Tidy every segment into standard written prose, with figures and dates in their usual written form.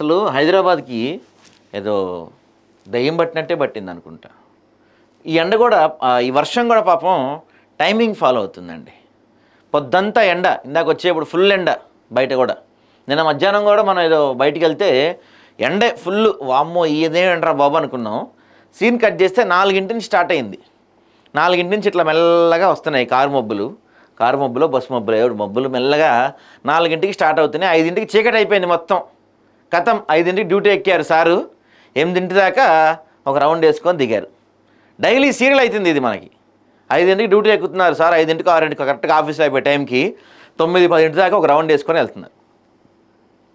అసలు హైదరాబాద్కి ఏదో దయ్యం పట్టినట్టే పట్టింది అనుకుంటా. ఈ ఎండ కూడా ఈ వర్షం కూడా పాపం టైమింగ్ ఫాలో అవుతుందండి. పొద్దంతా ఎండ, ఇందాక వచ్చేప్పుడు ఫుల్ ఎండ బయట కూడా. నిన్న మధ్యాహ్నం కూడా మనం ఏదో బయటికి వెళ్తే ఎండే ఫుల్, వామ్మో ఇదే ఎండరా బాబు అనుకున్నాం. సీన్ కట్ చేస్తే 4 నుంచి స్టార్ట్ అయింది. 4 నుంచి ఇట్లా మెల్లగా వస్తున్నాయి కారు మబ్బులో బస్సు మబ్బులు, ఏడు మబ్బులు మెల్లగా 4కి స్టార్ట్ అవుతున్నాయి. 5కి చీకటి అయిపోయింది మొత్తం. కథం 5కి డ్యూటీ ఎక్కారు సారు. 8 దాకా ఒక రౌండ్ వేసుకొని దిగారు. డైలీ సీరియల్ అవుతుంది ఇది మనకి. 5కి డ్యూటీ ఎక్కుతున్నారు సార్, 5కి 6కి కరెక్ట్గా ఆఫీస్లో అయిపోయే టైంకి 9-10 దాకా ఒక రౌండ్ వేసుకొని వెళ్తున్నారు.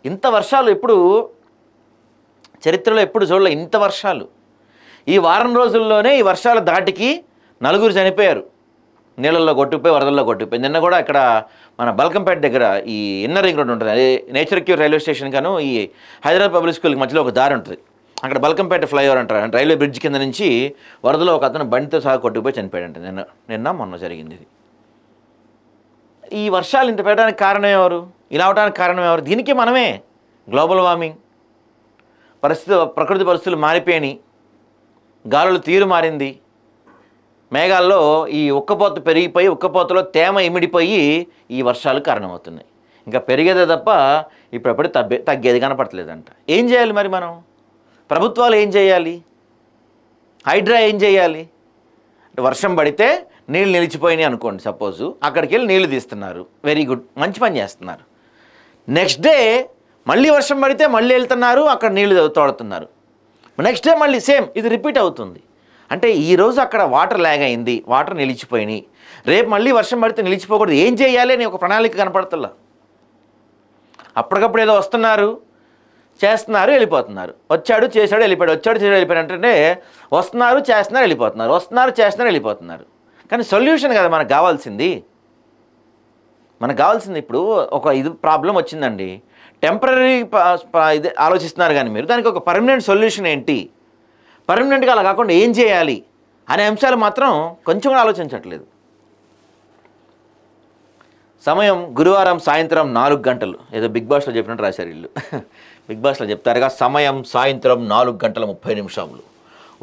ఇంత వర్షాలు ఎప్పుడు చరిత్రలో ఎప్పుడు చూడలే ఇంత వర్షాలు. ఈ వారం రోజుల్లోనే ఈ వర్షాల ధాటికి 4 చనిపోయారు, నీళ్ళల్లో కొట్టుకుపోయి వరదల్లో కొట్టుకుపోయి. నిన్న కూడా ఇక్కడ మన బల్కంపేట దగ్గర ఈ ఇన్నర్ రింగ్ రోడ్ ఉంటుంది, అది నేచర్ క్యూర్ రైల్వే స్టేషన్ గాను ఈ హైదరాబాద్ పబ్లిక్ స్కూల్కి మధ్యలో ఒక దారి ఉంటుంది. అక్కడ బల్కంపేట ఫ్లైఓవర్ అంటారు, రైల్వే బ్రిడ్జ్ కింద నుంచి వరదలో ఒక అతను బండితో సహా కొట్టుకుపోయి చనిపోయాడంట. నిన్న మొన్న జరిగింది ఇది. ఈ వర్షాలు ఇంత పెట్టడానికి కారణం ఎవరు, ఇలా అవడానికి కారణం ఎవరు? దీనికి మనమే. గ్లోబల్ వార్మింగ్, ప్రకృతి పరిస్థితులు మారిపోయినాయి, గాలుల తీరు మారింది, మేఘాల్లో ఈ ఉక్కపోత పెరిగిపోయి ఉక్కపోతలో తేమ ఇమిడిపోయి ఈ వర్షాలు కారణమవుతున్నాయి. ఇంకా పెరిగేదే తప్ప ఇప్పుడప్పుడు తగ్గేది కనపడట్లేదంట. ఏం చేయాలి మరి మనం? ప్రభుత్వాలు ఏం చేయాలి? హైడ్రా ఏం చేయాలి? వర్షం పడితే నీళ్ళు నిలిచిపోయినాయి అనుకోండి సపోజు, అక్కడికి వెళ్ళి నీళ్లు తీస్తున్నారు, వెరీ గుడ్, మంచి పని చేస్తున్నారు. నెక్స్ట్ డే మళ్ళీ వర్షం పడితే మళ్ళీ వెళ్తున్నారు, అక్కడ నీళ్లు తోడుతున్నారు. నెక్స్ట్ డే మళ్ళీ సేమ్, ఇది రిపీట్ అవుతుంది. అంటే ఈరోజు అక్కడ వాటర్ ల్యాగ్ అయింది, వాటర్ నిలిచిపోయినాయి, రేపు మళ్ళీ వర్షం పడితే నిలిచిపోకూడదు, ఏం చేయాలి అని ఒక ప్రణాళిక కనపడుతుందా? అప్పటికప్పుడు ఏదో వస్తున్నారు, చేస్తున్నారు, వెళ్ళిపోతున్నారు. వచ్చాడు చేశాడు వెళ్ళిపోయాడు, వచ్చాడు చేశాడు వెళ్ళిపోయాడు అంటే వస్తున్నారు చేస్తున్నారు వెళ్ళిపోతున్నారు, వస్తున్నారు చేస్తున్నారు వెళ్ళిపోతున్నారు. కానీ సొల్యూషన్ కదా మనకు కావాల్సింది. ఇప్పుడు ఒక ఇది ప్రాబ్లం వచ్చిందండి, టెంపరీ ఇది ఆలోచిస్తున్నారు కానీ మీరు దానికి ఒక పర్మనెంట్ సొల్యూషన్ ఏంటి, పర్మనెంట్గా అలా కాకుండా ఏం చేయాలి అనే అంశాలు మాత్రం కొంచెం కూడా ఆలోచించట్లేదు. సమయం గురువారం సాయంత్రం 4 గంటలు, ఏదో బిగ్ బాస్లో చెప్పినట్టు రాశారు వీళ్ళు. బిగ్ బాస్లో చెప్తారుగా, సమయం సాయంత్రం 4:30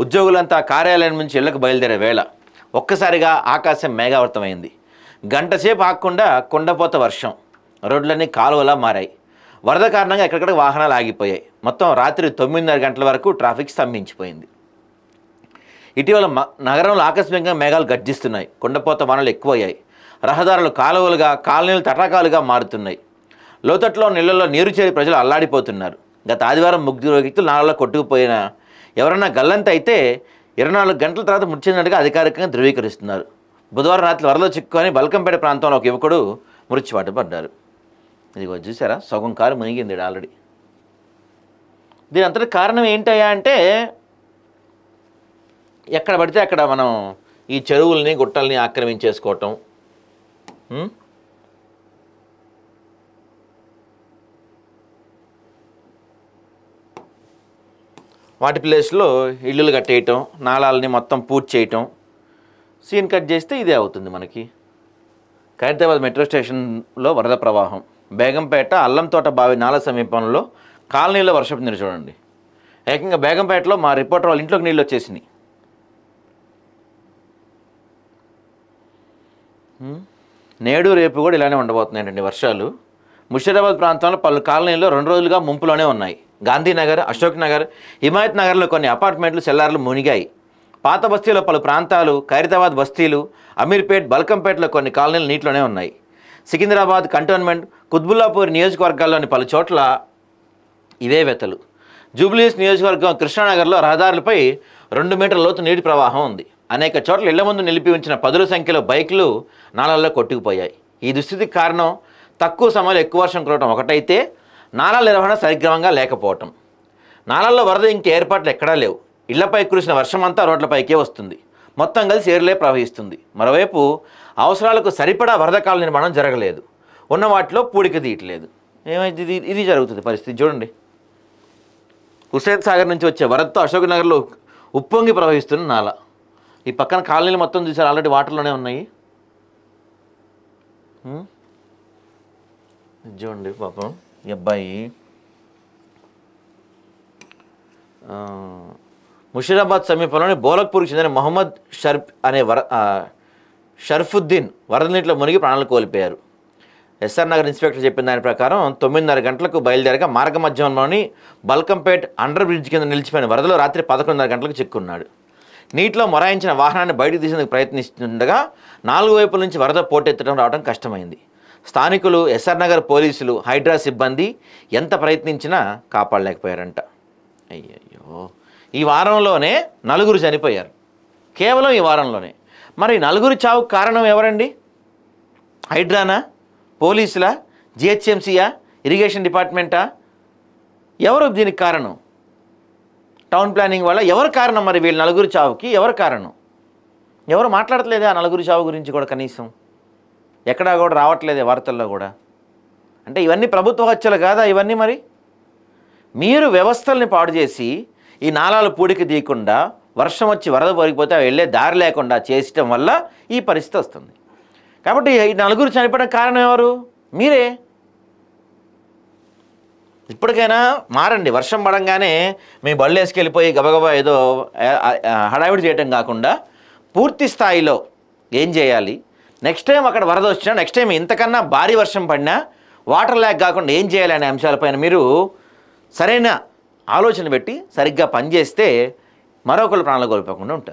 ఉద్యోగులంతా కార్యాలయం నుంచి ఇళ్లకు బయలుదేరే వేళ ఒక్కసారిగా ఆకాశం మేఘావృతమైంది. గంటసేపు ఆగకుండా కుండపోత వర్షం, రోడ్లన్నీ కాలువలా మారాయి. వరద కారణంగా ఎక్కడికక్కడ వాహనాలు ఆగిపోయాయి. మొత్తం రాత్రి 9:30 గంటల వరకు ట్రాఫిక్ స్తంభించిపోయింది. ఇటీవల నగరంలో ఆకస్మికంగా మేఘాలు గర్జిస్తున్నాయి, కుండపోత వానలు ఎక్కువయ్యాయి. రహదారులు కాలువలుగా, కాలనీలు తటాకాలుగా మారుతున్నాయి. లోతట్లో నీళ్లలో నీరు చేరి ప్రజలు అల్లాడిపోతున్నారు. గత ఆదివారం 3 వ్యక్తులు నాలలో కొట్టుకుపోయిన ఎవరన్నా గల్లంత అయితే 24 గంటల తర్వాత మృతి చెందినట్టుగా అధికారికంగా ధృవీకరిస్తున్నారు. బుధవారం రాత్రి వరదలో చిక్కుకొని బల్కంపేట ప్రాంతంలో ఒక యువకుడు మృత్యువాత పడ్డారు. ఇదిగో చూసారా, సగం కారు మునిగింది ఆల్రెడీ. దీని అంతటి కారణం ఏంటయ్యా అంటే, ఎక్కడ పడితే అక్కడ మనం ఈ చెరువుల్ని గుట్టల్ని ఆక్రమించేసుకోవటం, వాటి ప్లేస్లో ఇల్లులు కట్టేయటం, నాళాలని మొత్తం పూర్తి చేయటం, సీన్ కట్ చేస్తే ఇదే అవుతుంది మనకి. ఖైరతాబాద్ మెట్రో స్టేషన్లో వరద ప్రవాహం, బేగంపేట అల్లంతోట బావి నాల సమీపంలో కాలనీలో వర్షపు నీరు చూడండి. ఏకంగా బేగంపేటలో మా రిపోర్టర్ వాళ్ళ ఇంట్లోకి నీళ్ళు వచ్చేసినాయి. నేడు రేపు కూడా ఇలానే ఉండబోతున్నాయండి వర్షాలు. ముషీరాబాద్ ప్రాంతంలో పలు కాలనీల్లో 2 రోజులుగా ముంపులోనే ఉన్నాయి. గాంధీనగర్, అశోక్ నగర్, హిమాయత్ నగర్లో కొన్ని అపార్ట్మెంట్లు, సెల్లార్లు మునిగాయి. పాత బస్తీలో పలు ప్రాంతాలు, ఖైరతాబాద్ బస్తీలు, అమీర్పేట్, బల్కంపేటలో కొన్ని కాలనీలు నీటిలోనే ఉన్నాయి. సికింద్రాబాద్ కంటోన్మెంట్, కుత్బుల్లాపూర్ నియోజకవర్గాల్లోని పలు చోట్ల ఇవే వెతలు. జూబ్లీహిల్స్ నియోజకవర్గం కృష్ణానగర్లో రహదారులపై 2 మీటర్ల లోతు నీటి ప్రవాహం ఉంది. అనేక చోట్ల ఇళ్ల ముందు నిలిపి ఉంచిన 10ల సంఖ్యలో బైకులు నాళాల్లో కొట్టుకుపోయాయి. ఈ దుస్థితికి కారణం తక్కువ సమయంలో ఎక్కువ వర్షం కురవడం ఒకటైతే, నాళాల నిర్వహణ సరిగ్రమంగా లేకపోవటం. నాళాల్లో వరద ఇంకే ఏర్పాట్లు ఎక్కడా లేవు. ఇళ్లపై కురిసిన వర్షం అంతా రోడ్లపైకే వస్తుంది, మొత్తం కలిసి ఏరులే ప్రవహిస్తుంది. మరోవైపు అవసరాలకు సరిపడా వరద కాల నిర్మాణం జరగలేదు, ఉన్న వాటిలో పూడిక తీయట్లేదు. ఏమైంది? ఇది జరుగుతుంది పరిస్థితి. చూడండి, హుస్సేన్ సాగర్ నుంచి వచ్చే వరదతో అశోక్ నగర్లో ఉప్పొంగి ప్రవహిస్తున్న నాల. ఈ పక్కన కాలనీలు మొత్తం చూసారు, ఆల్రెడీ వాటర్లోనే ఉన్నాయి. చూడండి పాపం ఈ అబ్బాయి ముషీరాబాద్ సమీపంలోని బోలక్పూర్కి చెందిన మొహమ్మద్ షర్ఫుద్దీన్ వరద నీటిలో మునిగి ప్రాణాలు కోల్పోయారు. ఎస్ఆర్ నగర్ ఇన్స్పెక్టర్ చెప్పిన దాని ప్రకారం 9:30 గంటలకు బయలుదేరగా మార్గ మధ్యంలోని బల్కంపేట్ అండర్ బ్రిడ్జ్ కింద నిలిచిపోయిన వరదలో రాత్రి 11:30 గంటలకు చిక్కున్నాడు. నీటిలో మొరాయించిన వాహనాన్ని బయటకు తీసేందుకు ప్రయత్నిస్తుండగా 4 వైపుల నుంచి వరద పోటెత్తడం రావడం కష్టమైంది. స్థానికులు, ఎస్ఆర్ నగర్ పోలీసులు, హైడ్రా సిబ్బంది ఎంత ప్రయత్నించినా కాపాడలేకపోయారంట. అయ్యయ్యో, ఈ వారంలోనే 4 చనిపోయారు. కేవలం ఈ వారంలోనే. మరి 4 చావుకు కారణం ఎవరండి? హైడ్రానా, పోలీసులా, జిహెచ్ఎంసీయా, ఇరిగేషన్ డిపార్ట్మెంటా? ఎవరు దీనికి కారణం? టౌన్ ప్లానింగ్ వల్ల ఎవరు కారణం? మరి వీళ్ళు 4 చావుకి ఎవరు కారణం? ఎవరు మాట్లాడట్లేదే ఆ 4 చావు గురించి కూడా కనీసం. ఎక్కడా కూడా రావట్లేదే వార్తల్లో కూడా. అంటే ఇవన్నీ ప్రభుత్వ హత్యలు కాదా ఇవన్నీ? మరి మీరు వ్యవస్థల్ని పాడు చేసి ఈ నాలాలు పూడికి తీయకుండా వర్షం వచ్చి వరద పొరిగిపోతే వెళ్ళే దారి లేకుండా చేయటం వల్ల ఈ పరిస్థితి వస్తుంది. కాబట్టి ఈ 4 చనిపోవడం కారణం ఎవరు? మీరే. ఇప్పటికైనా మారండి. వర్షం పడంగానే మీ బళ్ళు వేసుకెళ్ళిపోయి గబగబా ఏదో హడావిడి చేయటం కాకుండా పూర్తి స్థాయిలో ఏం చేయాలి, నెక్స్ట్ టైం అక్కడ వరద వచ్చినా, నెక్స్ట్ టైం ఇంతకన్నా భారీ వర్షం పడినా వాటర్ ల్యాక్ కాకుండా ఏం చేయాలి అనే అంశాలపైన మీరు సరైన ఆలోచన పెట్టి సరిగ్గా పనిచేస్తే మరొకరు ప్రాణాలు కోల్పోకుండా ఉంటారు.